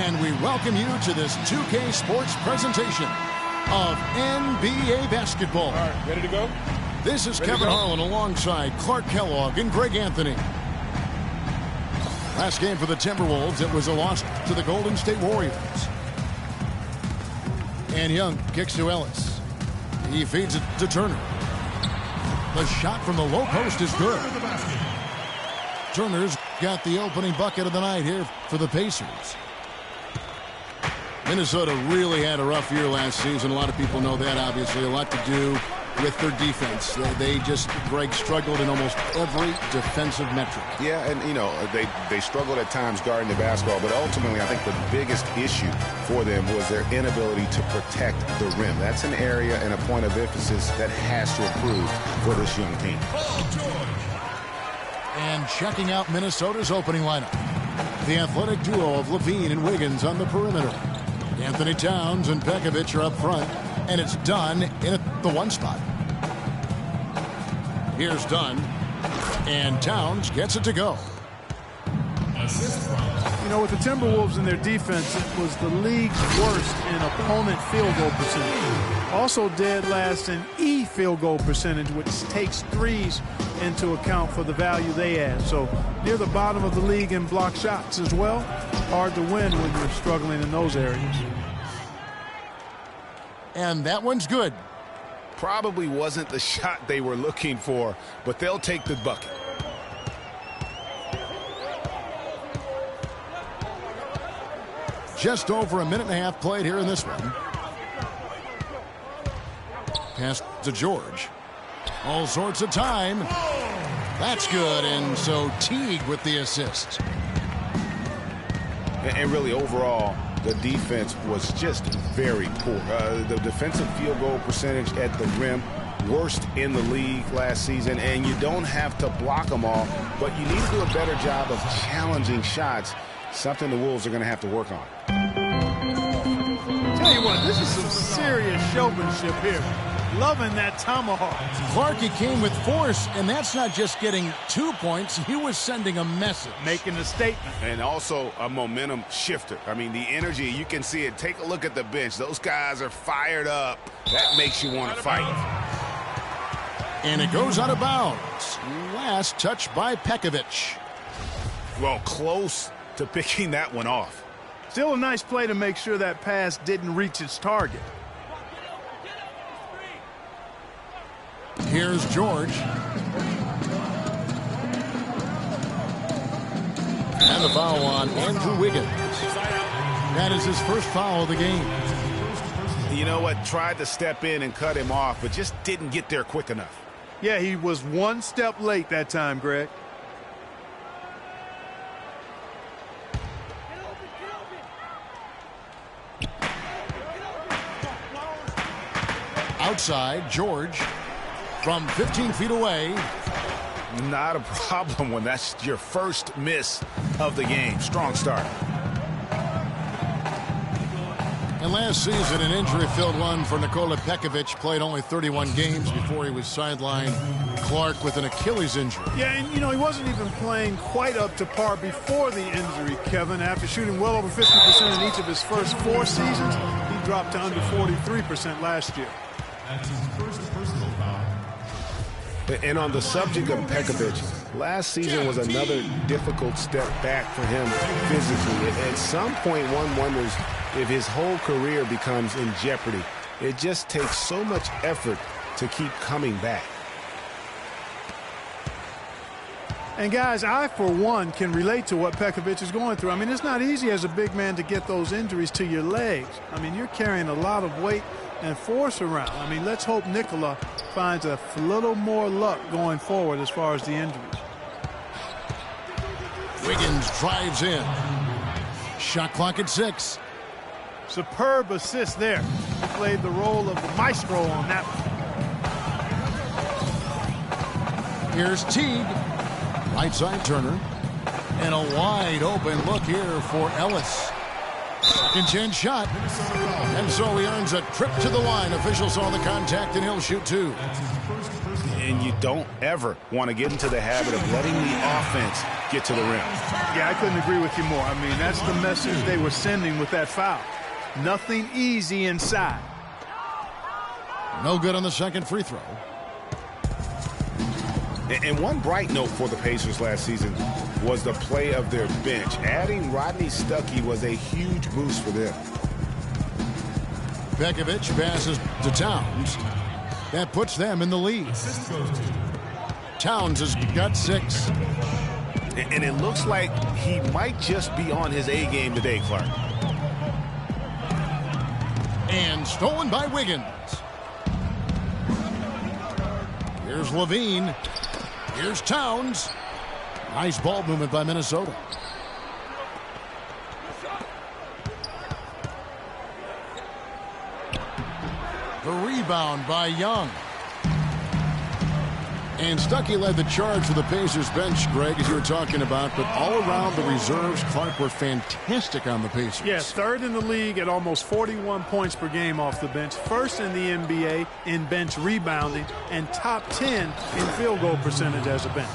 And we welcome you to this 2K Sports presentation of NBA basketball. All right, ready to go? This is Kevin Harlan alongside Clark Kellogg and Greg Anthony. Last game for the Timberwolves, it was a loss to the Golden State Warriors. And Young kicks to Ellis. He feeds it to Turner. The shot from the low post is good. Turner's got the opening bucket of the night here for the Pacers. Minnesota really had a rough year last season. A lot of people know that, obviously. A lot to do with their defense. They just, Greg, struggled in almost every defensive metric. Yeah, and, you know, they struggled at times guarding the basketball, but ultimately I think the biggest issue for them was their inability to protect the rim. That's an area and a point of emphasis that has to improve for this young team. And checking out Minnesota's opening lineup. The athletic duo of Levine and Wiggins on the perimeter. Anthony Towns and Pekovic are up front, and it's Dunn in at the one spot. Here's Dunn, and Towns gets it to go. You know, with the Timberwolves and their defense, it was the league's worst in opponent field goal percentage. Also dead last in field goal percentage, which takes threes into account for the value they add. So near the bottom of the league in block shots as well. Hard to win when you're struggling in those areas. And that one's good. Probably wasn't the shot they were looking for, but they'll take the bucket. Just over a minute and a half played here in this one. Pass to George. All sorts of time. That's good, and so Teague with the assist. And really, overall, the defense was just very poor. The defensive field goal percentage at the rim, worst in the league last season, and you don't have to block them all, but you need to do a better job of challenging shots, something the Wolves are going to have to work on. Tell you what, this is some serious showmanship here. Loving that tomahawk. Clark, he came with force, and that's not just getting 2 points. He was sending a message. Making a statement. And also a momentum shifter. I mean, the energy, you can see it. Take a look at the bench. Those guys are fired up. That makes you want to fight. And it goes out of bounds. Last touch by Pekovic. Well, close to picking that one off. Still a nice play to make sure that pass didn't reach its target. Here's George. And the foul on Andrew Wiggins. That is his first foul of the game. You know what? Tried to step in and cut him off, but just didn't get there quick enough. Yeah, he was one step late that time, Greg. Outside, George. From 15 feet away. Not a problem when that's your first miss of the game. Strong start. And last season, an injury-filled one for Nikola Pekovic. Played only 31 games before he was sidelined. Clark with an Achilles injury. Yeah, and, you know, he wasn't even playing quite up to par before the injury, Kevin. After shooting well over 50% in each of his first 4 seasons, he dropped to under 43% last year. That's his first personal foul. And on the subject of Pekovic, last season was another difficult step back for him physically. At some point, one wonders if his whole career becomes in jeopardy. It just takes so much effort to keep coming back. And, guys, I, for one, can relate to what Pekovic is going through. I mean, it's not easy as a big man to get those injuries to your legs. I mean, you're carrying a lot of weight and force around. I mean, let's hope Nikola finds a little more luck going forward as far as the injuries. Wiggins drives in. Shot clock at 6. Superb assist there. He played the role of the maestro on that one. Here's Teague. Right side Turner. And a wide open look here for Ellis. Second chance shot. And so he earns a trip to the line. Officials saw the contact and he'll shoot 2. And you don't ever want to get into the habit of letting the offense get to the rim. Yeah, I couldn't agree with you more. I mean, that's the message they were sending with that foul. Nothing easy inside. No good on the second free throw. And one bright note for the Pacers last season was the play of their bench. Adding Rodney Stuckey was a huge boost for them. Pekovic passes to Towns. That puts them in the lead. Towns has got 6. And it looks like he might just be on his A game today, Clark. And stolen by Wiggins. Here's Levine. Here's Towns. Nice ball movement by Minnesota. The rebound by Young. And Stuckey led the charge for the Pacers bench, Greg, as you were talking about. But all around, the reserves, Clark, were fantastic on the Pacers. Yes, third in the league at almost 41 points per game off the bench. First in the NBA in bench rebounding. And top 10 in field goal percentage as a bench.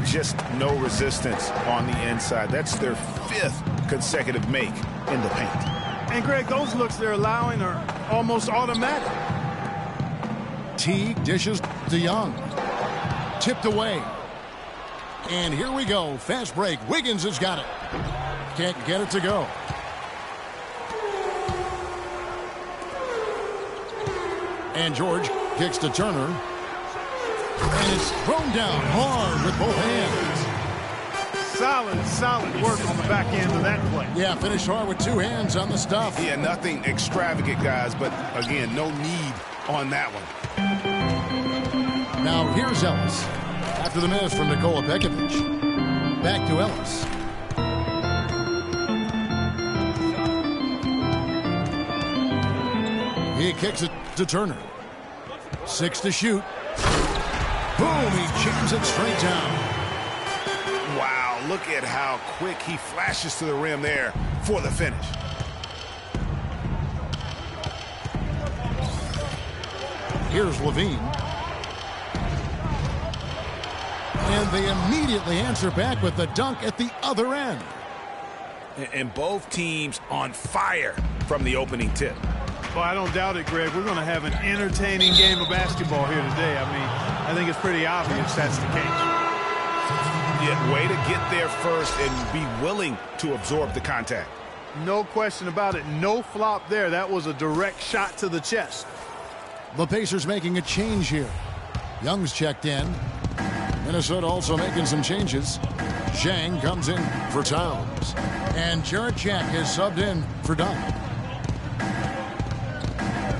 Just no resistance on the inside. That's their 5th consecutive make in the paint. And, Greg, those looks they're allowing are almost automatic. Teague dishes to Young. Tipped away. And here we go. Fast break. Wiggins has got it. Can't get it to go. And George kicks to Turner. And it's thrown down hard with both hands. Solid work on the back end of that play. Yeah, finished hard with 2 hands on the stuff. Yeah, nothing extravagant, guys, but again, no need on that one. Now here's Ellis. After the miss from Nikola Pekovic. Back to Ellis. He kicks it to Turner. 6 to shoot. Boom, he jams it straight down. Wow, look at how quick he flashes to the rim there for the finish. Here's Levine. And they immediately answer back with the dunk at the other end. And both teams on fire from the opening tip. Well, I don't doubt it, Greg. We're going to have an entertaining game of basketball here today. I mean, I think it's pretty obvious that's the case. Yeah, way to get there first and be willing to absorb the contact. No question about it. No flop there. That was a direct shot to the chest. The Pacers making a change here. Young's checked in. Minnesota also making some changes. Zhang comes in for Towns. And Jarrett Jack is subbed in for Dunn.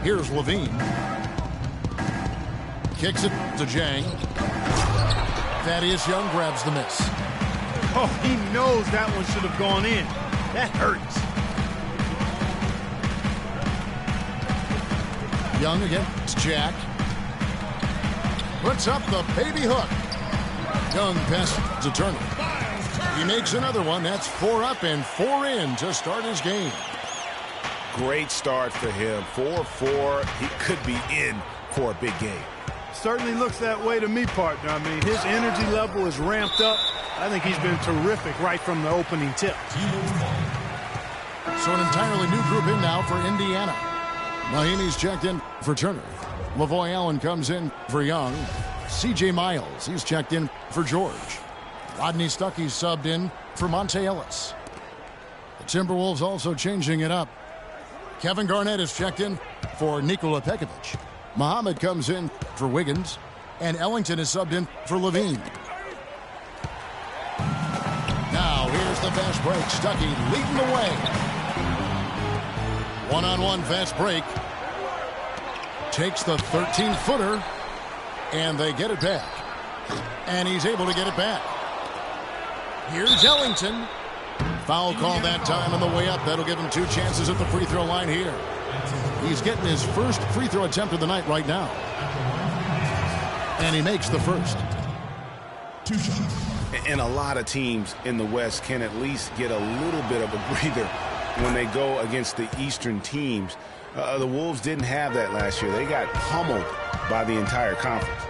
Here's Levine. Kicks it to Zhang. Thaddeus Young grabs the miss. Oh, he knows that one should have gone in. That hurts. Young against Jack. Puts up the baby hook. Young passes to Turner. He makes another one. That's 4 up and 4 in to start his game. Great start for him. 4-4. He could be in for a big game. Certainly looks that way to me, partner. I mean, his energy level is ramped up. I think he's been terrific right from the opening tip. So an entirely new group in now for Indiana. Mahimi's checked in for Turner. Lavoy Allen comes in for Young. C.J. Miles, he's checked in for George. Rodney Stuckey subbed in for Monte Ellis. The Timberwolves also changing it up. Kevin Garnett is checked in for Nikola Pekovic. Muhammad comes in for Wiggins. And Ellington is subbed in for Levine. Now here's the fast break. Stuckey leading the way. One-on-one fast break. Takes the 13-footer. And they get it back. And he's able to get it back. Here's Ellington. Foul call that time on the way up. That'll give him 2 chances at the free throw line here. He's getting his first free throw attempt of the night right now. And he makes the first. 2 shots. And a lot of teams in the West can at least get a little bit of a breather when they go against the Eastern teams. The Wolves didn't have that last year. They got pummeled by the entire conference.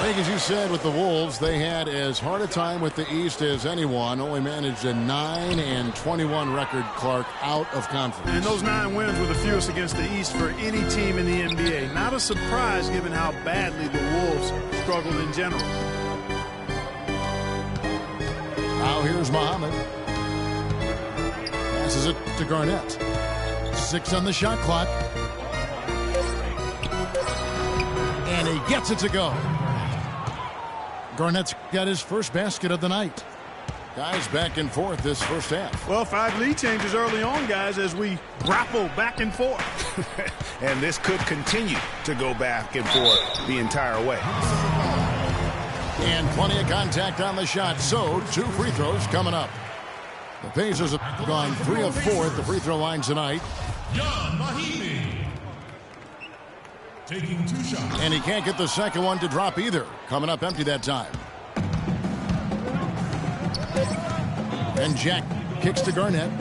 think, as you said, with the Wolves, they had as hard a time with the East as anyone. Only managed a 9-21 record, Clark, out of conference. And those 9 wins were the fewest against the East for any team in the NBA. Not a surprise given how badly the Wolves struggled in general. Now here's Muhammad. Passes it to Garnett. 6 on the shot clock. And he gets it to go. Garnett's got his first basket of the night. Guys back and forth this first half. Well, 5 lead changes early on, guys, as we grapple back and forth. And this could continue to go back and forth the entire way. And plenty of contact on the shot. So 2 free throws coming up. The Pacers have gone 3 of 4 at the free throw line tonight. Taking 2 shots. And he can't get the second one to drop either. Coming up empty that time. And Jack kicks to Garnett.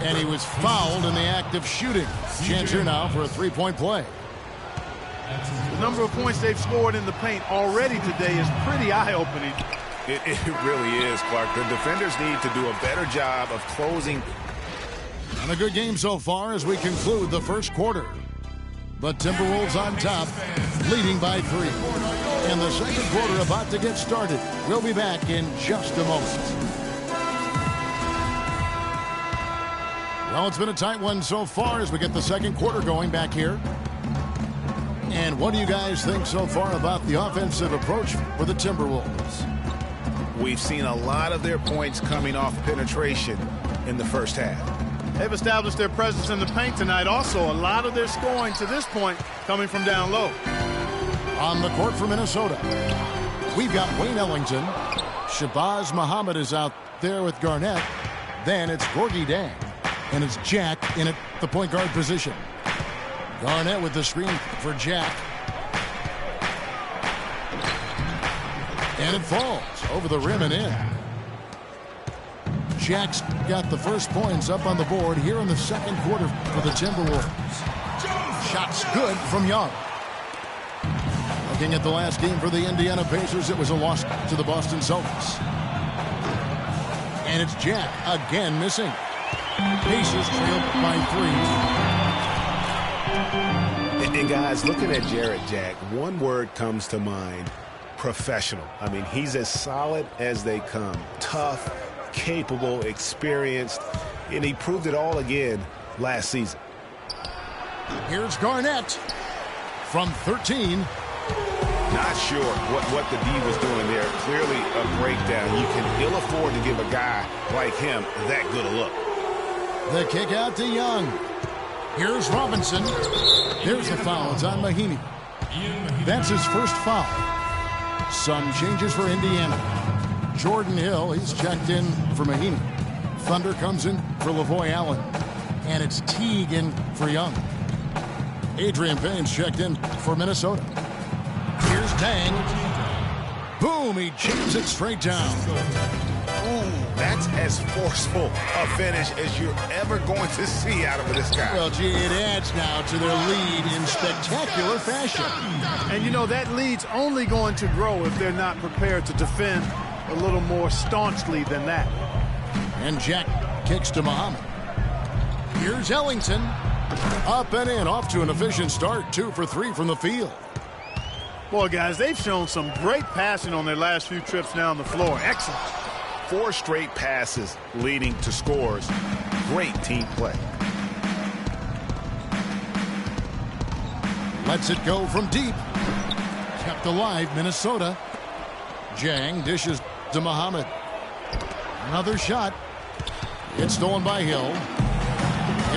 And he was fouled in the act of shooting. Chance here now for a 3-point play. The number of points they've scored in the paint already today is pretty eye-opening. It really is, Clark. The defenders need to do a better job of closing. And a good game so far as we conclude the first quarter. The Timberwolves on top, leading by 3. And the second quarter about to get started. We'll be back in just a moment. Well, it's been a tight one so far as we get the second quarter going back here. And what do you guys think so far about the offensive approach for the Timberwolves? We've seen a lot of their points coming off penetration in the first half. They've established their presence in the paint tonight. Also, a lot of their scoring to this point coming from down low. On the court for Minnesota, we've got Wayne Ellington. Shabazz Muhammad is out there with Garnett. Then it's Gorgie Dang. And it's Jack in at the point guard position. Garnett with the screen for Jack. And it falls over the rim and in. Jack's got the first points up on the board here in the second quarter for the Timberwolves. Shots good from Young. Looking at the last game for the Indiana Pacers, it was a loss to the Boston Celtics. And it's Jack again missing. Pacers trailed by 3. And guys, looking at Jarrett Jack, one word comes to mind: professional. I mean, he's as solid as they come. Tough, capable, experienced, and he proved it all again last season. Here's Garnett from 13. Not sure what the D was doing there. Clearly a breakdown. You can ill afford to give a guy like him that good a look. The kick out to Young. Here's Robinson. There's the foul. It's on Mahinmi. That's his first foul. Some changes for Indiana. Jordan Hill, he's checked in for Mahinmi. Thunder comes in for Lavoy Allen. And it's Teague in for Young. Adrian Payne's checked in for Minnesota. Here's Dang. Boom, he jams it straight down. Ooh, that's as forceful a finish as you're ever going to see out of this guy. Well, gee, it adds now to their lead in spectacular fashion. And, you know, that lead's only going to grow if they're not prepared to defend a little more staunchly than that. And Jack kicks to Muhammad. Here's Ellington. Up and in, off to an efficient start. 2 for 3 from the field. Boy, guys, they've shown some great passing on their last few trips down the floor. Excellent. 4 straight passes leading to scores. Great team play. Lets it go from deep. Kept alive, Minnesota. Jang dishes to Muhammad. Another shot. It's stolen by Hill.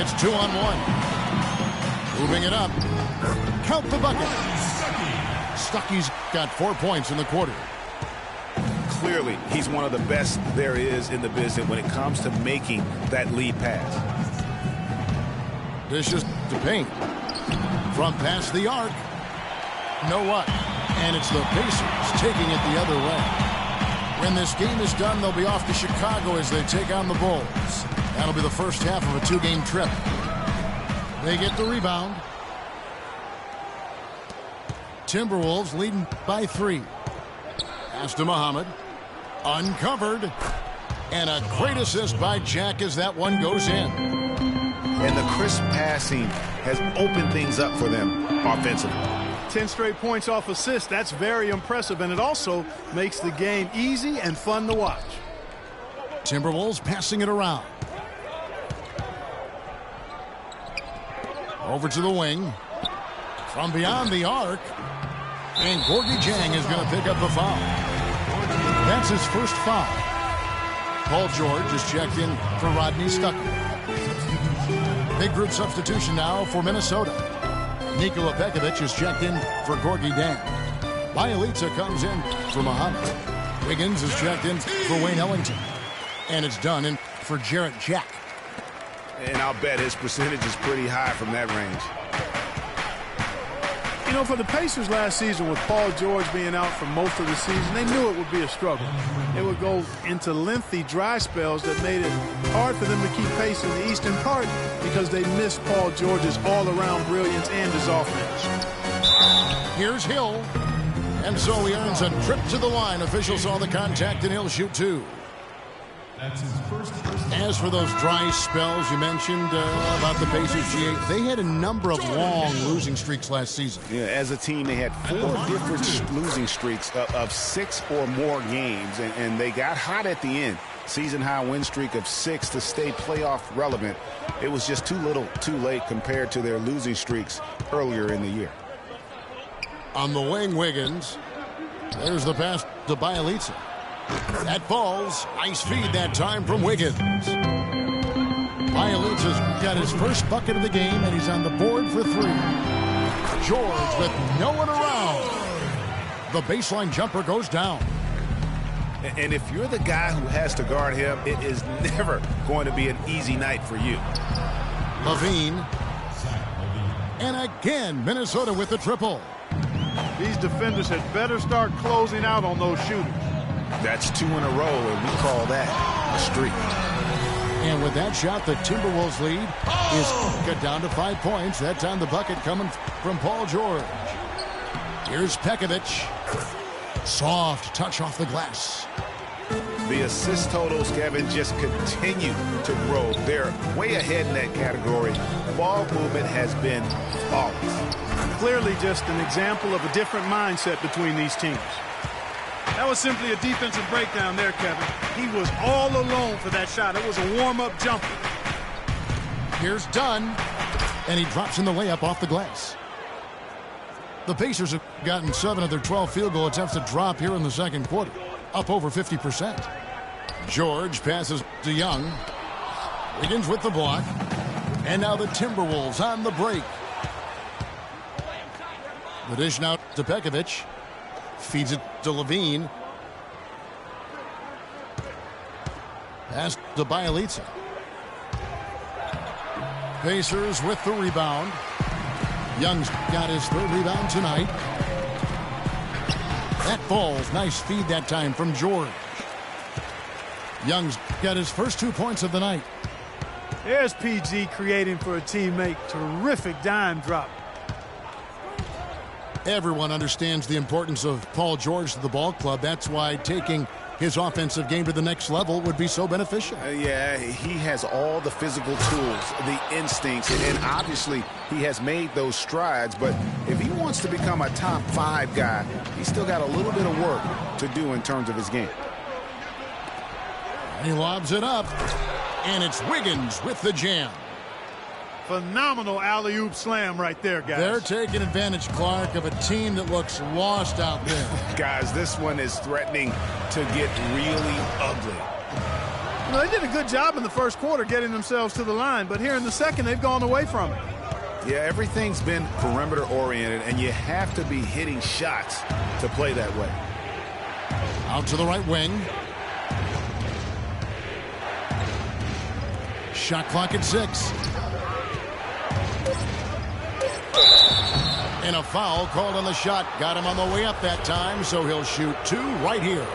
It's 2-on-1. Moving it up. Count the bucket. Stuckey's got 4 points in the quarter. Clearly, he's one of the best there is in the business when it comes to making that lead pass. Dishes to Payne. From past the arc. No what? And it's the Pacers taking it the other way. When this game is done, they'll be off to Chicago as they take on the Bulls. That'll be the first half of a 2-game trip. They get the rebound. Timberwolves leading by 3. Pass to Muhammad. Uncovered. And a great assist by Jack as that one goes in. And the crisp passing has opened things up for them offensively. 10 straight points off assists. That's very impressive, and it also makes the game easy and fun to watch. Timberwolves passing it around. Over to the wing. From beyond the arc. And Gorgie Jang is going to pick up the foul. That's his first foul. Paul George is checked in for Rodney Stuckey. Big group substitution now for Minnesota. Nikola Pekovic is checked in for Gorgie Jang. Bjelica comes in for Muhammad. Wiggins is checked in for Wayne Ellington. And it's done in for Jarrett Jack. And I'll bet his percentage is pretty high from that range. You know, for the Pacers last season, with Paul George being out for most of the season, they knew it would be a struggle. It would go into lengthy dry spells that made it hard for them to keep pace in the Eastern part because they missed Paul George's all-around brilliance and his offense. Here's Hill. And so he earns a trip to the line. Officials saw the contact, and he'll shoot 2. That's his first. As for those dry spells you mentioned about the Pacers, they had a number of long losing streaks last season. Yeah, as a team, they had 4 different losing streaks of 6 or more games, and they got hot at the end. Season-high win streak of 6 to stay playoff relevant. It was just too little, too late compared to their losing streaks earlier in the year. On the wing, Wiggins. There's the pass to Bjelica. That falls. Nice feed that time from Wiggins. Bjelica's got his first bucket of the game, and he's on the board for 3. George with no one around. The baseline jumper goes down. And if you're the guy who has to guard him, it is never going to be an easy night for you. Levine. And again, Minnesota with the triple. These defenders had better start closing out on those shooters. That's 2 in a row, and we call that a streak. And with that shot, the Timberwolves lead is cut down to 5 points. That time the bucket coming from Paul George. Here's Pekovic. Soft touch off the glass. The assist totals, Kevin, just continue to grow. They're way ahead in that category. Ball movement has been flawless. Clearly just an example of a different mindset between these teams. That was simply a defensive breakdown there, Kevin. He was all alone for that shot. It was a warm-up jumper. Here's Dunn, and he drops in the layup off the glass. The Pacers have gotten 7 of their 12 field goal attempts to drop here in the second quarter, up over 50%. George passes to Young. Wiggins with the block. And now the Timberwolves on the break. The dish now to Pekovic. Feeds it to Levine. Pass to Bjelica. Pacers with the rebound. Young's got his 3rd rebound tonight. That falls. Nice feed that time from George. Young's got his first 2 points of the night. There's PG creating for a teammate. Terrific dime drop. Everyone understands the importance of Paul George to the ball club. That's why taking his offensive game to the next level would be so beneficial. Yeah, he has all the physical tools, the instincts, and obviously he has made those strides. But if he wants to become a top 5 guy, he's still got a little bit of work to do in terms of his game. And he lobs it up, and it's Wiggins with the jam. Phenomenal alley-oop slam right there, guys. They're taking advantage, Clark, of a team that looks lost out there. Guys, this one is threatening to get really ugly. You know, they did a good job in the first quarter getting themselves to the line, but here in the second, they've gone away from it. Yeah, everything's been perimeter-oriented, and you have to be hitting shots to play that way. Out to the right wing. Shot clock at 6. And a foul called on the shot. Got him on the way up that time, so he'll shoot 2 right here.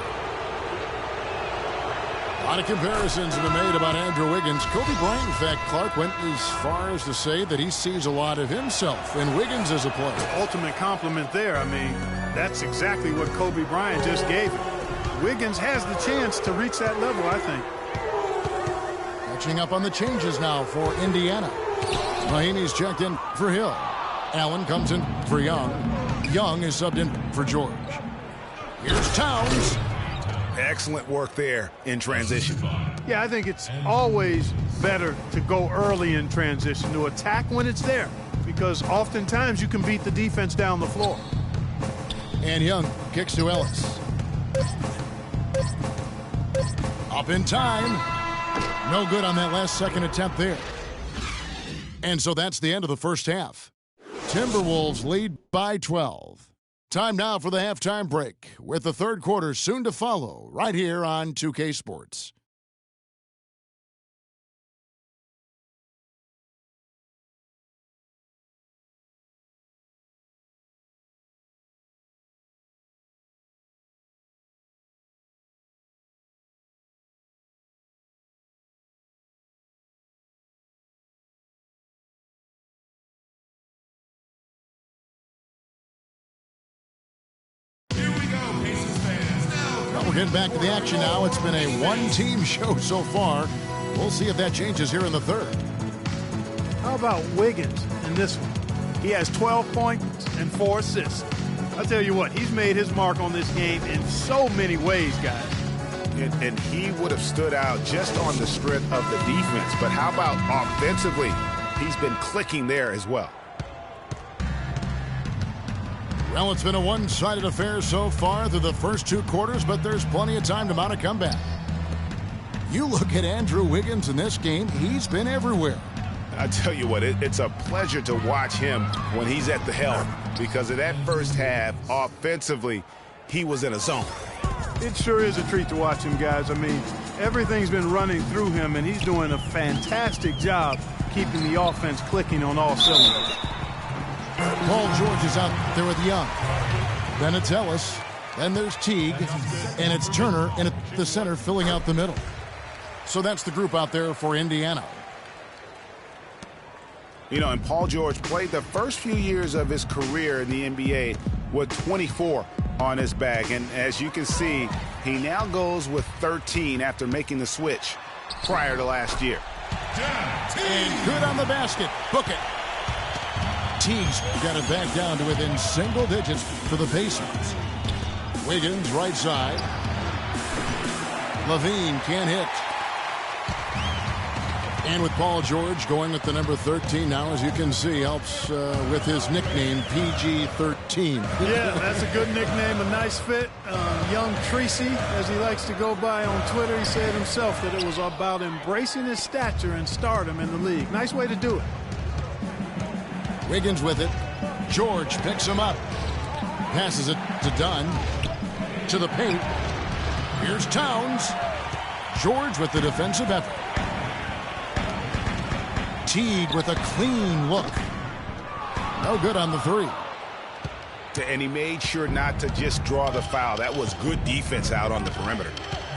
lot of comparisons have been made about Andrew Wiggins. Kobe Bryant, in fact, Clark went as far as to say that he sees a lot of himself in Wiggins as a player. Ultimate compliment there. I mean, that's exactly what Kobe Bryant just gave him. Wiggins has the chance to reach that level, I think. Catching up on the changes now for Indiana. Mahinmi's checked in for Hill. Allen comes in for Young. Young is subbed in for George. Here's Towns. Excellent work there in transition. Yeah, I think it's always better to go early in transition, to attack when it's there, because oftentimes you can beat the defense down the floor. And Young kicks to Ellis. Up in time. No good on that last second attempt there. And so that's the end of the first half. Timberwolves lead by 12. Time now for the halftime break, with the third quarter soon to follow, right here on 2K Sports. We're getting back to the action now. It's been a one-team show so far. We'll see if that changes here in the third. How about Wiggins in this one? He has 12 points and 4 assists. I'll tell you what, he's made his mark on this game in so many ways, guys. And he would have stood out just on the strength of the defense. But how about offensively? He's been clicking there as well. Well, it's been a one-sided affair so far through the first two quarters, but there's plenty of time to mount a comeback. You look at Andrew Wiggins in this game, he's been everywhere. I tell you what, it's a pleasure to watch him when he's at the helm, because of that first half, offensively, he was in a zone. It sure is a treat to watch him, guys. I mean, everything's been running through him, and he's doing a fantastic job keeping the offense clicking on all cylinders. Paul George is out there with Young. Then it's Ellis. Then there's Teague. And it's Turner in at the center filling out the middle. So that's the group out there for Indiana. You know, and Paul George played the first few years of his career in the NBA with 24 on his back. And as you can see, he now goes with 13 after making the switch prior to last year. And good on the basket. Book it. Teague's got it back down to within single digits for the Pacers. Wiggins, right side. Levine can't hit. And with Paul George going with the number 13 now, as you can see, helps with his nickname, PG-13. Yeah, that's a good nickname, a nice fit. Young Tracy, as he likes to go by on Twitter, he said himself that it was about embracing his stature and stardom in the league. Nice way to do it. Wiggins with it. George picks him up. Passes it to Dunn. To the paint. Here's Towns. George with the defensive effort. Teague with a clean look. No good on the three. And he made sure not to just draw the foul. That was good defense out on the perimeter.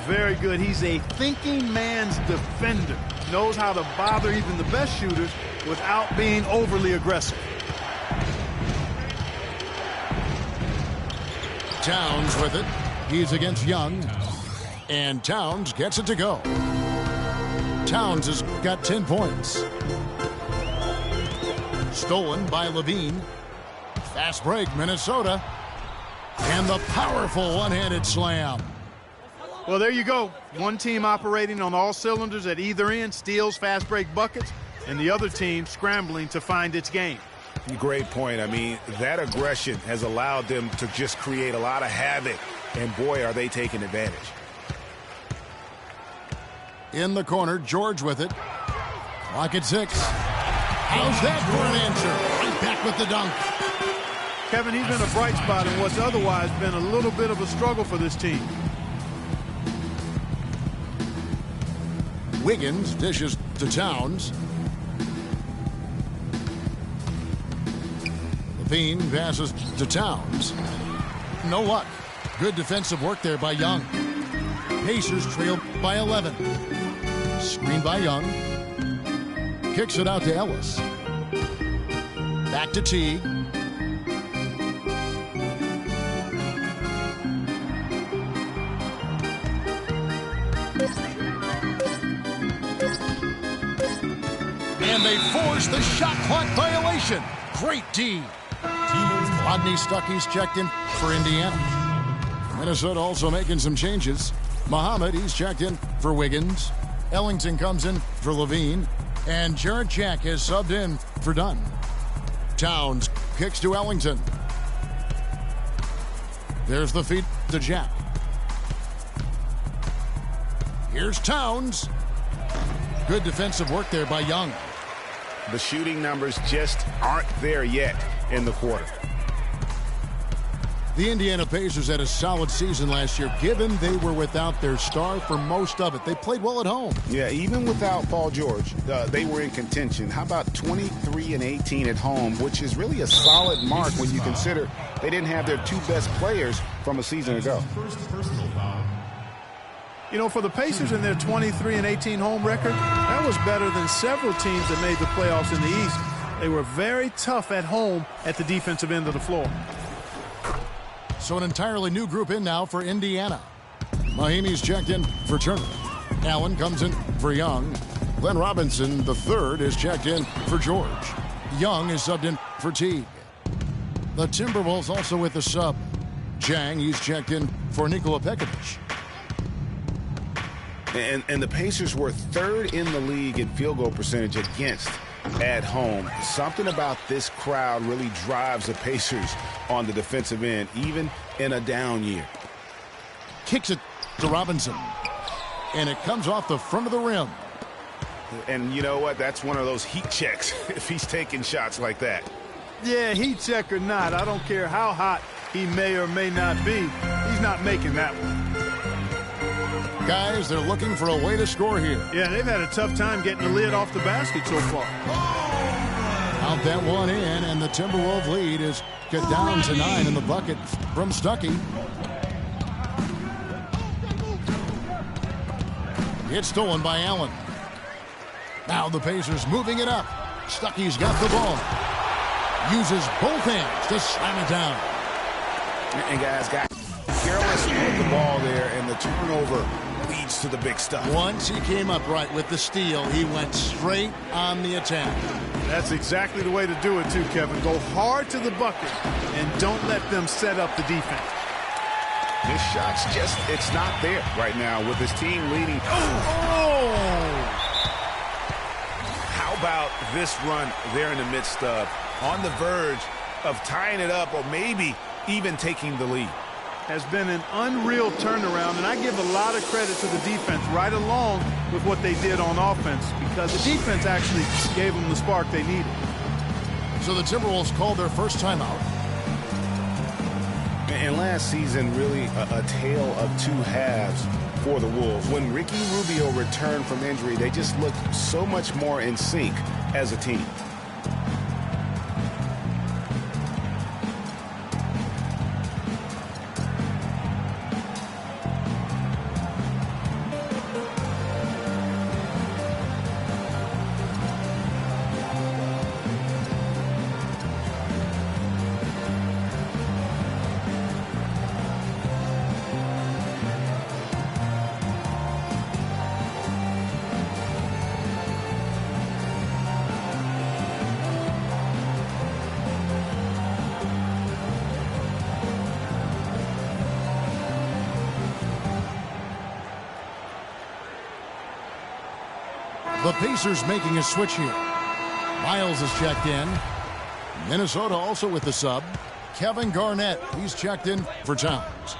Very good. He's a thinking man's defender. Knows how to bother even the best shooters without being overly aggressive. Towns with it. He's against Young. And Towns gets it to go. Towns has got 10 points. Stolen by Levine. Fast break, Minnesota. And the powerful one-handed slam. Well, there you go. One team operating on all cylinders at either end, steals, fast break buckets, and the other team scrambling to find its game. Great point. I mean, that aggression has allowed them to just create a lot of havoc, and boy, are they taking advantage. In the corner, George with it. Clock at 6. How's that for an answer? Right back with the dunk. Kevin, he's been a bright spot in what's otherwise been a little bit of a struggle for this team. Wiggins dishes to Towns. Levine passes to Towns. No luck. Good defensive work there by Young. Pacers trail by 11. Screen by Young. Kicks it out to Ellis. Back to Teague. And they force the shot clock violation. Great D. Rodney Stuckey's checked in for Indiana. Minnesota also making some changes. Muhammad, he's checked in for Wiggins. Ellington comes in for Levine. And Jarrett Jack has subbed in for Dunn. Towns kicks to Ellington. There's the feed to Jack. Here's Towns. Good defensive work there by Young. The shooting numbers just aren't there yet in the quarter. The Indiana Pacers had a solid season last year, given they were without their star for most of it. They played well at home. Yeah, even without Paul George, they were in contention. How about 23-18 at home, which is really a solid mark when you consider they didn't have their two best players from a season ago. First personal foul. You know, for the Pacers in their 23-18 home record, that was better than several teams that made the playoffs in the East. They were very tough at home at the defensive end of the floor. So an entirely new group in now for Indiana. Mahimi's checked in for Turner. Allen comes in for Young. Glenn Robinson, the third, is checked in for George. Young is subbed in for Teague. The Timberwolves also with the sub. Jang, he's checked in for Nikola Pekovic. And the Pacers were third in the league in field goal percentage against at home. Something about this crowd really drives the Pacers on the defensive end, even in a down year. Kicks it to Robinson. And it comes off the front of the rim. And you know what? That's one of those heat checks if he's taking shots like that. Yeah, heat check or not, I don't care how hot he may or may not be. He's not making that one. Guys, they're looking for a way to score here. Yeah, they've had a tough time getting the lid off the basket so far. Out that one in, and the Timberwolves lead is cut down to 9 in the bucket from Stuckey. It's stolen by Allen. Now the Pacers moving it up. Stuckey's got the ball. Uses both hands to slam it down. And guys got careless with the ball there, and the turnover leads to the big stuff. Once he came up right with the steal, he went straight on the attack. That's exactly the way to do it too, Kevin. Go hard to the bucket and don't let them set up the defense. His shot's just, it's not there right now with his team leading. How about this run there in the midst of, on the verge of tying it up or maybe even taking the lead? Has been an unreal turnaround, and I give a lot of credit to the defense right along with what they did on offense, because the defense actually gave them the spark they needed. So the Timberwolves called their first timeout. And last season, really a tale of two halves for the Wolves. When Ricky Rubio returned from injury, they just looked so much more in sync as a team. The Pacers making a switch here. Miles is checked in. Minnesota also with the sub. Kevin Garnett, he's checked in for Towns.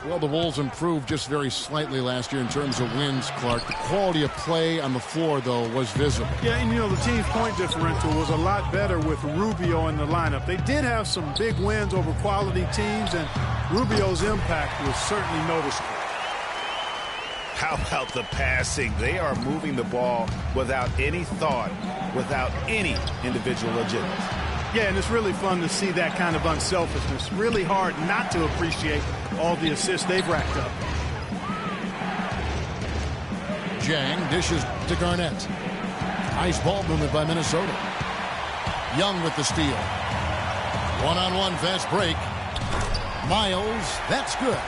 Well, the Wolves improved just very slightly last year in terms of wins, Clark. The quality of play on the floor, though, was visible. Yeah, and you know, the team's point differential was a lot better with Rubio in the lineup. They did have some big wins over quality teams, and Rubio's impact was certainly noticeable. How about the passing? They are moving the ball without any thought, without any individual agility. Yeah, and it's really fun to see that kind of unselfishness. Really hard not to appreciate all the assists they've racked up. Jang dishes to Garnett. Nice ball movement by Minnesota. Young with the steal. One-on-one fast break. Miles, that's good.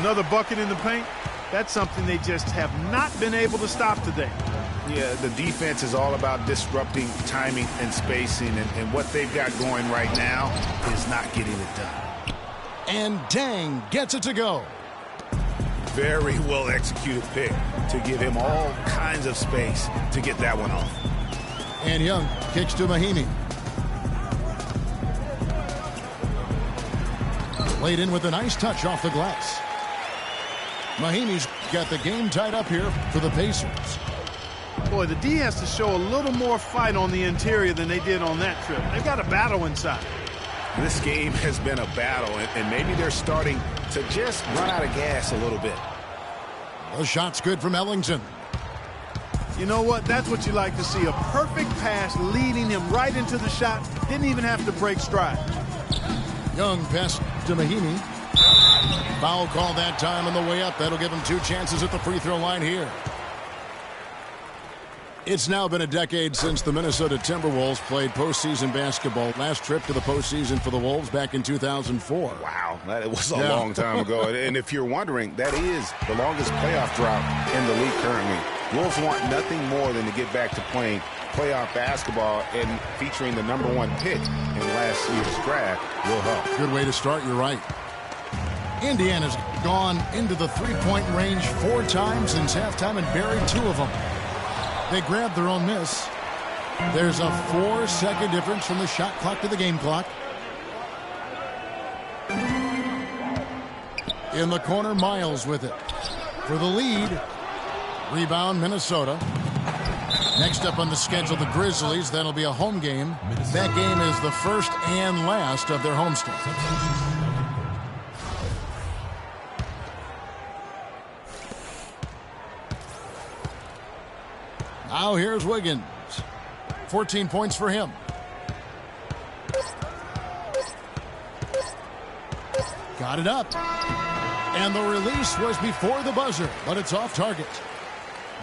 Another bucket in the paint. That's something they just have not been able to stop today. Yeah, the defense is all about disrupting timing and spacing, and what they've got going right now is not getting it done. And Dang gets it to go. Very well executed pick to give him all kinds of space to get that one off. And Young kicks to Mahinmi. Laid in with a nice touch off the glass. Mahinmi's got the game tied up here for the Pacers. Boy, the D has to show a little more fight on the interior than they did on that trip. They've got a battle inside. This game has been a battle, and maybe they're starting to just run out of gas a little bit. The shot's good from Ellington. You know what? That's what you like to see. A perfect pass leading him right into the shot. Didn't even have to break stride. Young pass to Mahinmi. Foul call that time on the way up. That'll give him 2 chances at the free throw line here. It's now been a decade since the Minnesota Timberwolves played postseason basketball. Last trip to the postseason for the Wolves back in 2004. Wow, that was a long time ago. And if you're wondering, that is the longest playoff drought in the league currently. Wolves want nothing more than to get back to playing playoff basketball, and featuring the #1 pick in last year's draft will help. Good way to start, you're right. Indiana's gone into the three-point range 4 times since halftime and buried 2 of them. They grabbed their own miss. There's a 4-second difference from the shot clock to the game clock. In the corner, Miles with it. For the lead. Rebound, Minnesota. Next up on the schedule, the Grizzlies. That'll be a home game. That game is the first and last of their homestand. Now here's Wiggins. 14 points for him. Got it up. And the release was before the buzzer, but it's off target.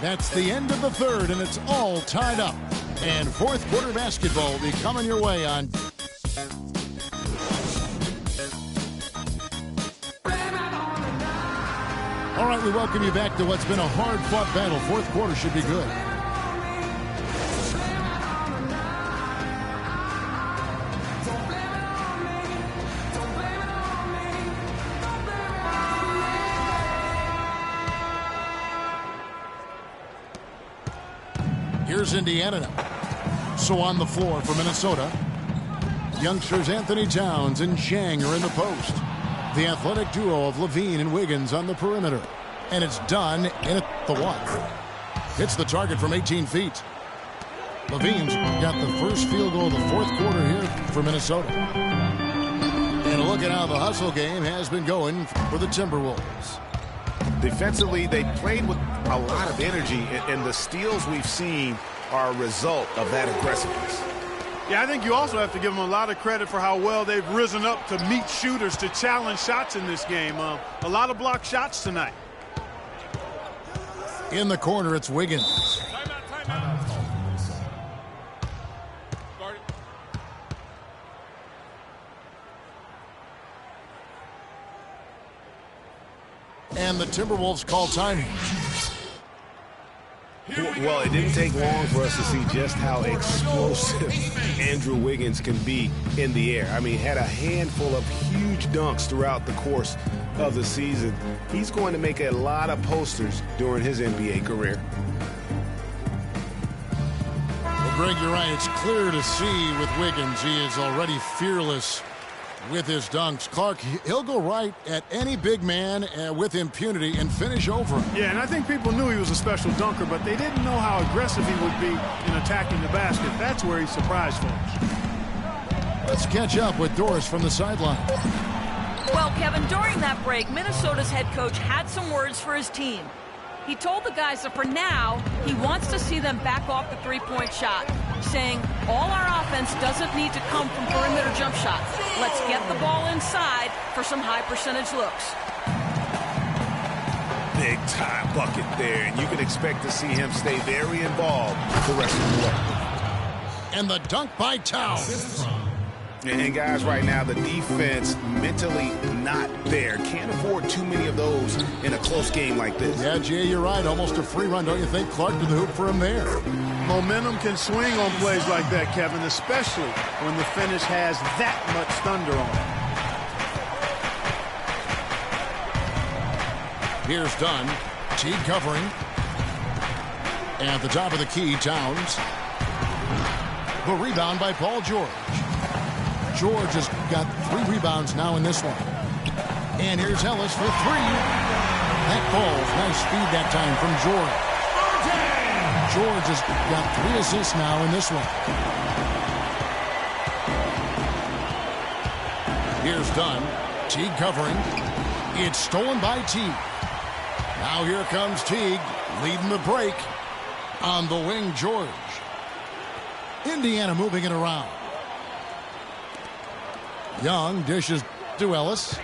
That's the end of the third, and it's all tied up. And fourth quarter basketball will be coming your way on. All right, we welcome you back to what's been a hard-fought battle. Fourth quarter should be good. Here's Indiana now. So on the floor for Minnesota. Youngsters Anthony Towns and Chang are in the post. The athletic duo of Levine and Wiggins on the perimeter. And it's done in at the 1. Hits the target from 18 feet. Levine's got the first field goal of the fourth quarter here for Minnesota. And look at how the hustle game has been going for the Timberwolves. Defensively, they played with a lot of energy, and the steals we've seen are a result of that aggressiveness. Yeah, I think you also have to give them a lot of credit for how well they've risen up to meet shooters to challenge shots in this game. A lot of blocked shots tonight. In the corner, it's Wiggins. And the Timberwolves call time. Well, it didn't take long for us to see just how explosive Andrew Wiggins can be in the air. I mean, had a handful of huge dunks throughout the course of the season. He's going to make a lot of posters during his NBA career. Well, Greg, you're right. It's clear to see with Wiggins. He is already fearless with his dunks. Clark, he'll go right at any big man with impunity and finish over him. Yeah, and I think people knew he was a special dunker, but they didn't know how aggressive he would be in attacking the basket. That's where he surprised folks. Let's catch up with Doris from the sideline. Well, Kevin, during that break, Minnesota's head coach had some words for his team. He told the guys that for now, he wants to see them back off the three-point shot. saying all our offense doesn't need to come from perimeter jump shots. Let's get the ball inside for some high percentage looks. Big time bucket there, and you can expect to see him stay very involved the rest of the way. And the dunk by Towns. And guys, right now, the defense mentally not there. Can't afford too many of those in a close game like this. Yeah, Jay, you're right. Almost a free run, don't you think? Clark to the hoop for him there. Momentum can swing on plays like that, Kevin, especially when the finish has that much thunder on it. Here's Dunn. Teague covering. At the top of the key, Towns. The rebound by Paul George. George has got 3 rebounds now in this one. And here's Ellis for 3. That falls. Nice speed that time from George. George has got 3 assists now in this one. Here's Dunn. Teague covering. It's stolen by Teague. Now here comes Teague leading the break. On the wing, George. Indiana moving it around. Young dishes to Ellis.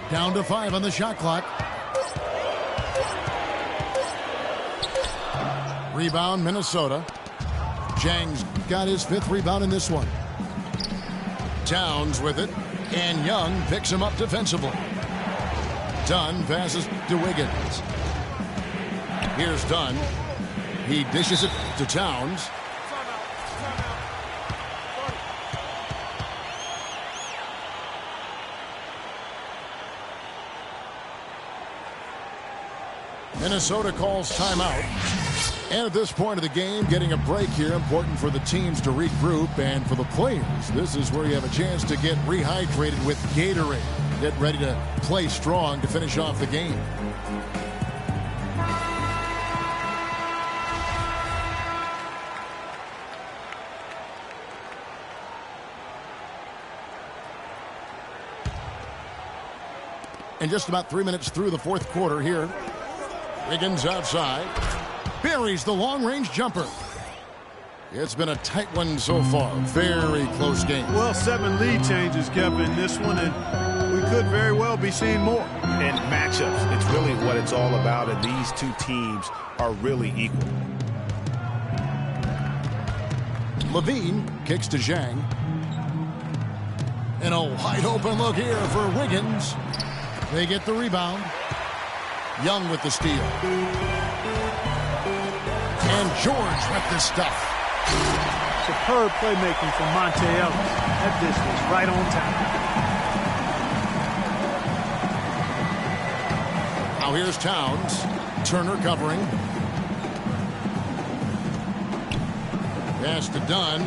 Down to 5 on the shot clock. Rebound, Minnesota. Jang's got his 5th rebound in this one. Towns with it, and Young picks him up defensively. Dunn passes to Wiggins. Here's Dunn. He dishes it to Towns. Minnesota calls timeout. And at this point of the game, getting a break here, important for the teams to regroup, and for the players, this is where you have a chance to get rehydrated with Gatorade. Get ready to play strong to finish off the game. And just about 3 minutes through the 4th quarter here. Wiggins outside. Buries the long-range jumper. It's been a tight one so far. Very close game. Well, 7 lead changes, Kevin, in this one, and we could very well be seeing more. And matchups, it's really what it's all about, and these 2 teams are really equal. Levine kicks to Zhang. And a wide open look here for Wiggins. They get the rebound. Young with the steal. And George with the stuff. Superb playmaking from Monte Ellis. That dish was right on time. Now here's Towns. Turner covering. Pass to Dunn.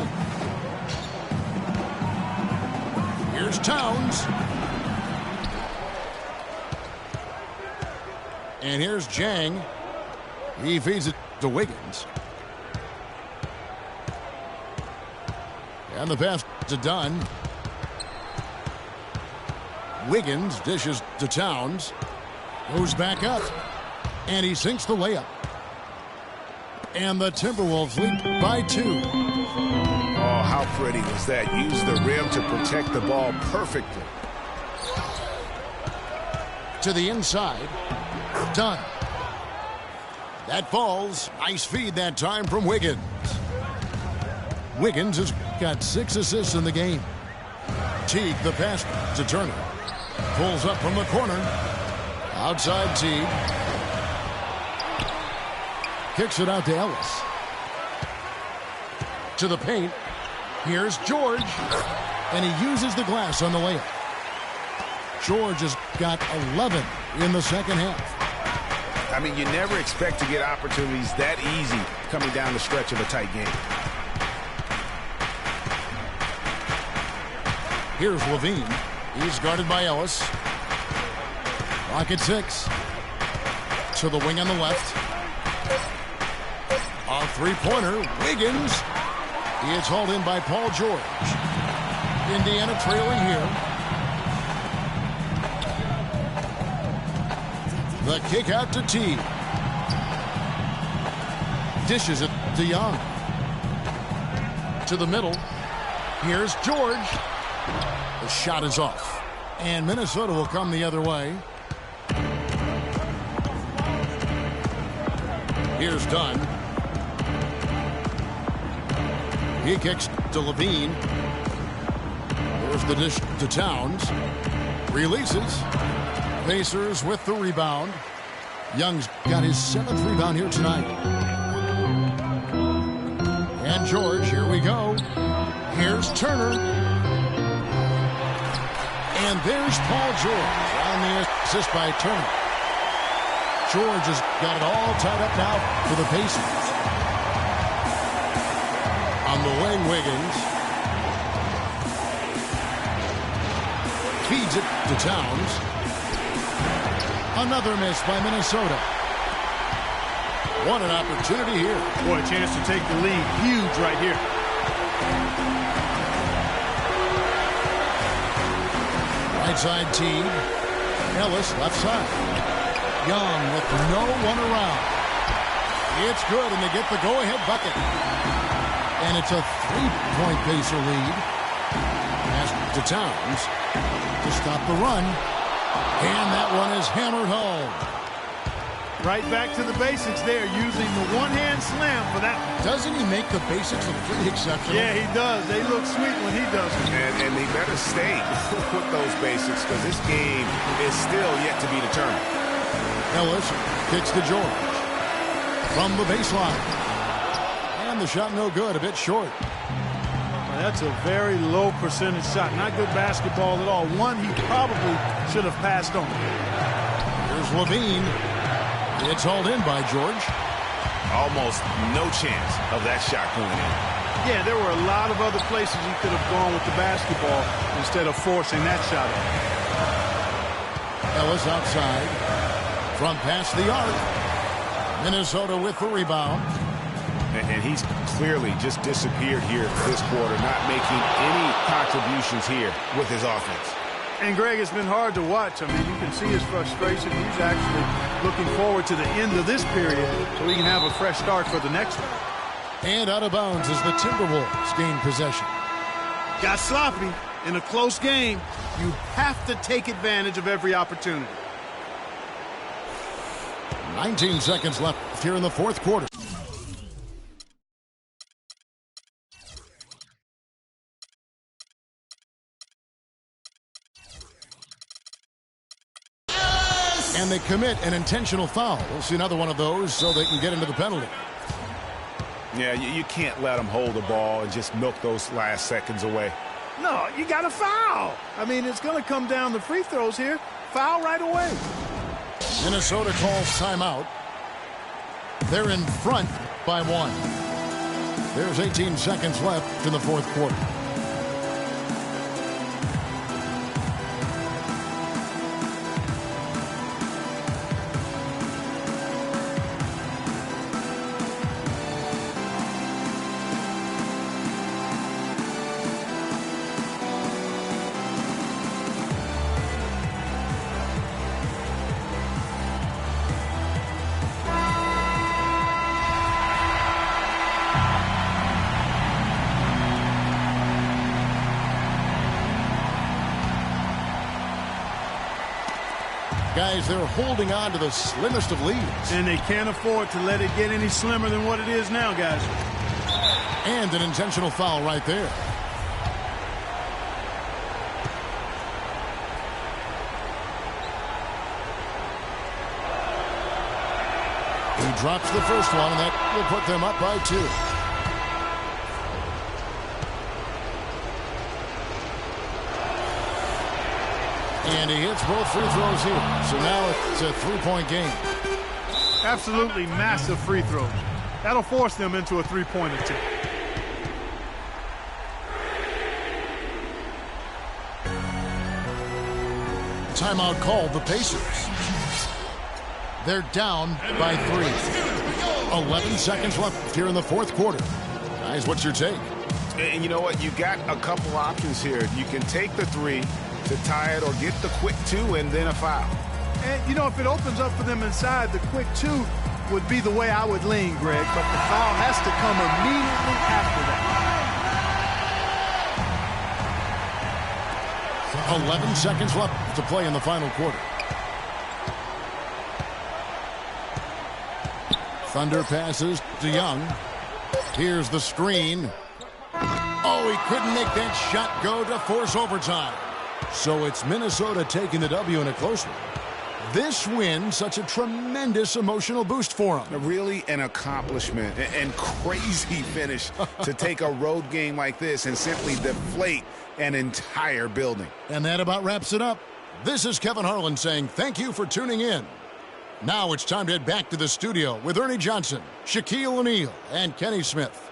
Here's Towns. And here's Zhang. He feeds it to Wiggins. And the pass to Dunn. Wiggins dishes to Towns. Goes back up. And he sinks the layup. And the Timberwolves lead by 2. Oh, how pretty was that? Use the rim to protect the ball perfectly. To the inside. Dunn. That falls. Nice feed that time from Wiggins. Wiggins has got 6 assists in the game. Teague, the pass to Turner. Pulls up from the corner. Outside Teague. Kicks it out to Ellis. To the paint. Here's George. And he uses the glass on the layup. George has got 11 in the second half. I mean, you never expect to get opportunities that easy coming down the stretch of a tight game. Here's Levine. He's guarded by Ellis. Clock at 6. To the wing on the left. A three-pointer. Wiggins. It's hauled in by Paul George. Indiana trailing here. The kick out to Teague. dishes it to Young. To the middle. Here's George. The shot is off. And Minnesota will come the other way. Here's Dunn. He kicks to Levine. There's the dish to Towns. Releases. Pacers with the rebound. Young's got his 7th rebound here tonight. And George, here we go. Here's Turner. And there's Paul George on the assist by Turner. George has got it all tied up now for the Pacers. On the wing, Wiggins. Feeds it to Towns. Another miss by Minnesota. What an opportunity here. Boy, a chance to take the lead. Huge right here. Right side team. Ellis left side. Young with no one around. It's good, and they get the go-ahead bucket. And it's a 3-point Pacer lead. Pass to Towns to stop the run. And that one is hammered home. Right back to the basics there, using the one-hand slam for that. Doesn't he make the basics look pretty exceptional? Yeah, he does. They look sweet when he does it. And they better stay with those basics because this game is still yet to be determined. Ellis kicks to George. From the baseline. And the shot no good, a bit short. That's a very low percentage shot. Not good basketball at all. One he probably should have passed on. Here's Levine. It's hauled in by George. Almost no chance of that shot going in. Yeah, there were a lot of other places he could have gone with the basketball instead of forcing that shot. Ellis outside. Front past the arc. Minnesota with the rebound. And he's clearly just disappeared here this quarter, not making any contributions here with his offense. And, Greg, it's been hard to watch. I mean, you can see his frustration. He's actually looking forward to the end of this period so he can have a fresh start for the next one. And out of bounds as the Timberwolves gain possession. Got sloppy in a close game. You have to take advantage of every opportunity. 19 seconds left here in the fourth quarter. And they commit an intentional foul. We'll see another one of those so they can get into the penalty. Yeah, you can't let them hold the ball and just milk those last seconds away. No, you got to foul. I mean, it's going to come down to free throws here. Foul right away. Minnesota calls timeout. They're in front by 1. There's 18 seconds left in the fourth quarter. Guys, they're holding on to the slimmest of leads. And they can't afford to let it get any slimmer than what it is now, guys. And an intentional foul right there. He drops the first one, and that will put them up by 2. And he hits both free throws here. So now it's a 3-point game. Absolutely massive free throws. That'll force them into a three-point attempt. Timeout called the Pacers. They're down by 3. 11 seconds left here in the fourth quarter. Guys, what's your take? And you know what? You got a couple options here. You can take the 3 to tie it or get the quick 2 and then a foul. And, you know, if it opens up for them inside, the quick 2, would be the way I would lean, Greg, but the foul has to come immediately after that. 11 seconds left to play in the final quarter. Thunder passes to Young. Here's the screen. Oh, he couldn't make that shot go to force overtime. So it's Minnesota taking the W in a close one. This win, such a tremendous emotional boost for them. Really an accomplishment and crazy finish to take a road game like this and simply deflate an entire building. And that about wraps it up. This is Kevin Harlan saying thank you for tuning in. Now it's time to head back to the studio with Ernie Johnson, Shaquille O'Neal, and Kenny Smith.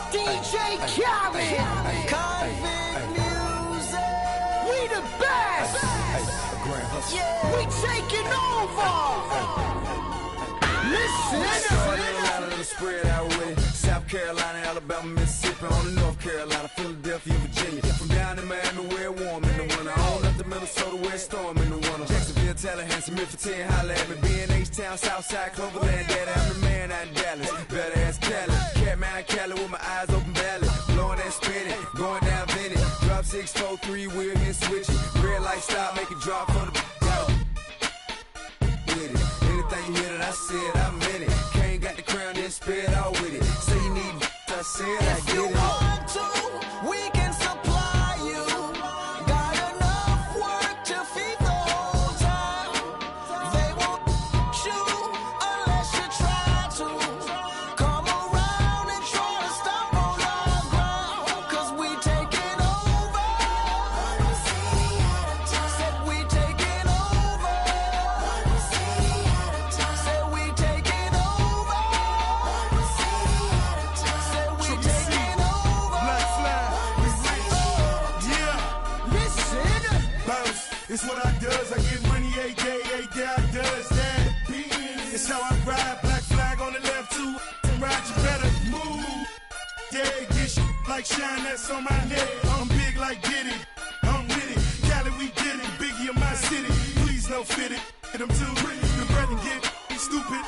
DJ Khaled, Convict Music, we the best, we taking over. Listen, spread out with it. South Carolina, Alabama, Mississippi, on the North Carolina, Philadelphia, Virginia. From down in Miami, where it's warm in the winter, on up to Minnesota, where it's storm in the winter. Jacksonville, Tallahassee, Memphis, 10, holla at me. B&H-Town, Southside, Cloverland, Daddy, I'm the man out in Dallas. Better ask Cali. Catman Cali with my eyes open valley. Blowing that spinning, going down Vinny. Drop 6, 4, 3, wheel hit switch it. Red light stop, make it drop for the with it. Anything you hear that I said, I meant it. Kane got the crown, then spit out with it. Say you need I said, I get it. If you want to, we can supply you. Got enough work to feed the whole town. They won't shoot unless you try to. Come around and try to stop on our ground. Cause we taking over. Said we taking over. Said we taking over. Said we taking over. Black flag, we rich. Yeah. Listen. Bounce, it's what I does. I get money every day I does that. It's how I ride. Black flag on the left too. Ride, you better move. Yeah, get shit like shine that's on my head. I'm big like Diddy. I'm with it. Cali, we did it. Biggie in my city. Please no fit it. Hit 'em too. The brother get stupid.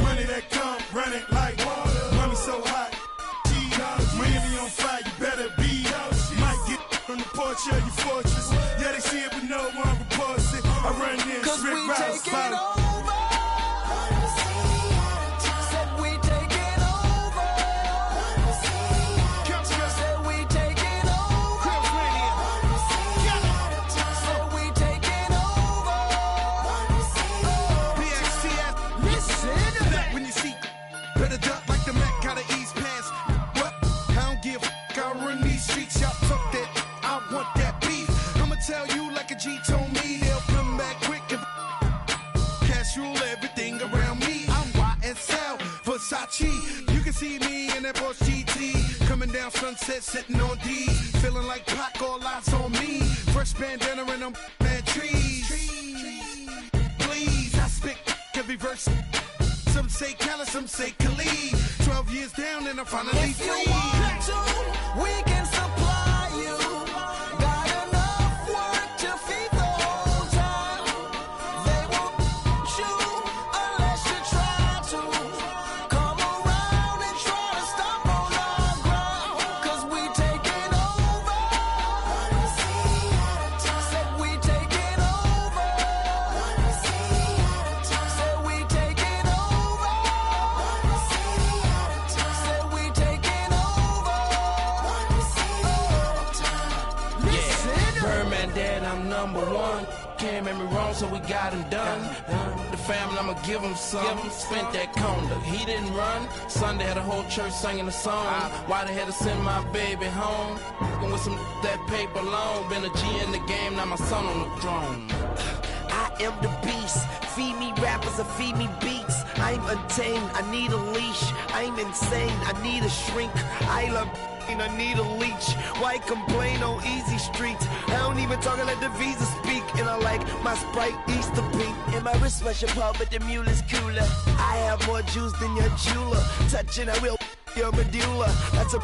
Money that come, run it like water. Mommy so hot. Miami on fire, you better be. Might get from the porch of your fortress. Yeah, they see it, but no one reports it. I run in, Cause strip we routes, taking follow. over. Said we taking over. Said we taking over. Said we taking over. Listen. Back when you see, better duck like the Mac got an East Pass. What? I don't give a f***, I run these streets, y'all talk that, I want that beef. I'ma tell you like a G told me, they'll come back quick if cash rule everything around me. I'm YSL, Versace, you can see me in that Porsche GT, coming down Sunset, sitting on D, feeling like Pac, all eyes on me, fresh bandana and them mad trees. Please, I spit every verse. Some say Khaled, some say Khalid. 12 years down and I'm finally If you free. want to, we can supply you. Got enough work to feed the whole town. They won't Birdman dead, I'm number one. Can't make me wrong, so we got him done. The family, I'ma give him some. Spent that conda, he didn't run. Sunday had a whole church singing a song. Why they had to send my baby home? With some that paper long. Been a G in the game, now my son on the throne. I am the beast. Feed me rappers or feed me beats. I'm untamed, I need a leash. I'm insane, I need a shrink. I love and I need a leech. Why complain on easy streets? I don't even talk, I let the visa speak. And I like my Sprite Easter pink. And my wrist rush apart, but the mule is cooler. I have more juice than your jeweler. Touching, I will your medulla. That's a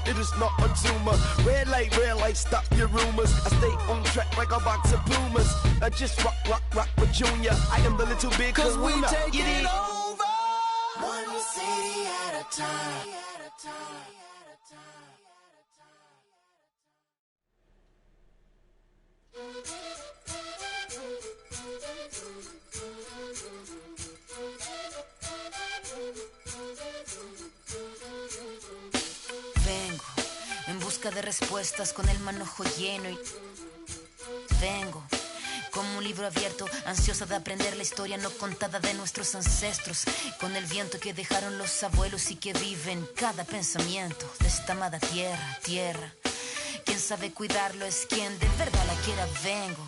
it is not a tumor. Red light, stop your rumors. I stay on track like a box of Pumas. I just rock with Junior. I am the little big Cause we kahuna. take it over. One city at a time. Vengo en busca de respuestas con el manojo lleno y vengo como un libro abierto, ansiosa de aprender la historia no contada de nuestros ancestros, con el viento que dejaron los abuelos y que vive en cada pensamiento de esta amada tierra. Quien sabe cuidarlo es quien de verdad la quiera. Vengo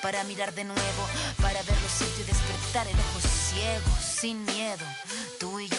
para mirar de nuevo, para ver los sitios y despertar el ojo ciego, sin miedo, tú y yo.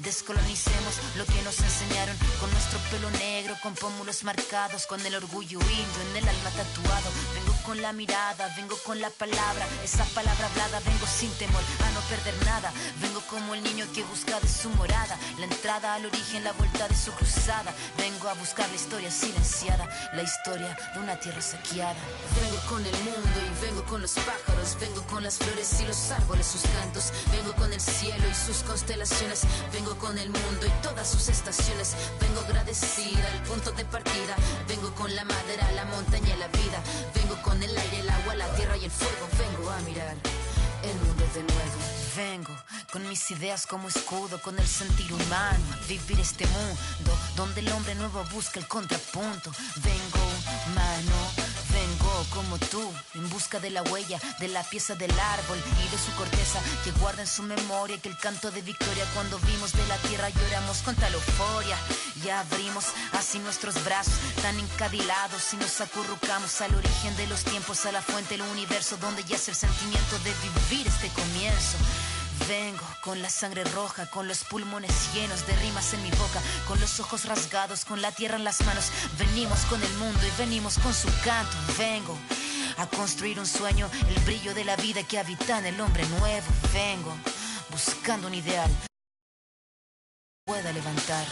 Descolonicemos lo que nos enseñaron con nuestro pelo negro, con pómulos marcados, con el orgullo indio en el alma tatuado. Vengo con la mirada, vengo con la palabra, esa palabra hablada. Vengo sin temor a no perder nada. Vengo como el niño que busca de su morada, la entrada al origen, la vuelta de su cruzada. Vengo a buscar la historia silenciada, la historia de una tierra saqueada. Vengo con el mundo y vengo con los pájaros. Vengo con las flores y los árboles, sus cantos. Vengo con el cielo y sus constelaciones. Vengo con el mundo y todas sus estaciones. Vengo agradecida al punto de partida. Vengo con la madera, la montaña y la vida. Vengo con el aire, el agua, la tierra y el fuego. Vengo a mirar el mundo de nuevo. Vengo con mis ideas como escudo, con el sentir humano, a vivir este mundo donde el hombre nuevo busca el contrapunto. Vengo como tú, en busca de la huella, de la pieza del árbol y de su corteza, que guarda en su memoria que el canto de victoria cuando vimos de la tierra lloramos con tal euforia. Ya abrimos así nuestros brazos tan encadilados y nos acurrucamos al origen de los tiempos, a la fuente del universo donde yace el sentimiento de vivir este comienzo. Vengo con la sangre roja, con los pulmones llenos de rimas en mi boca, con los ojos rasgados, con la tierra en las manos. Venimos con el mundo y venimos con su canto. Vengo a construir un sueño, el brillo de la vida que habita en el hombre nuevo. Vengo buscando un ideal que pueda levantar.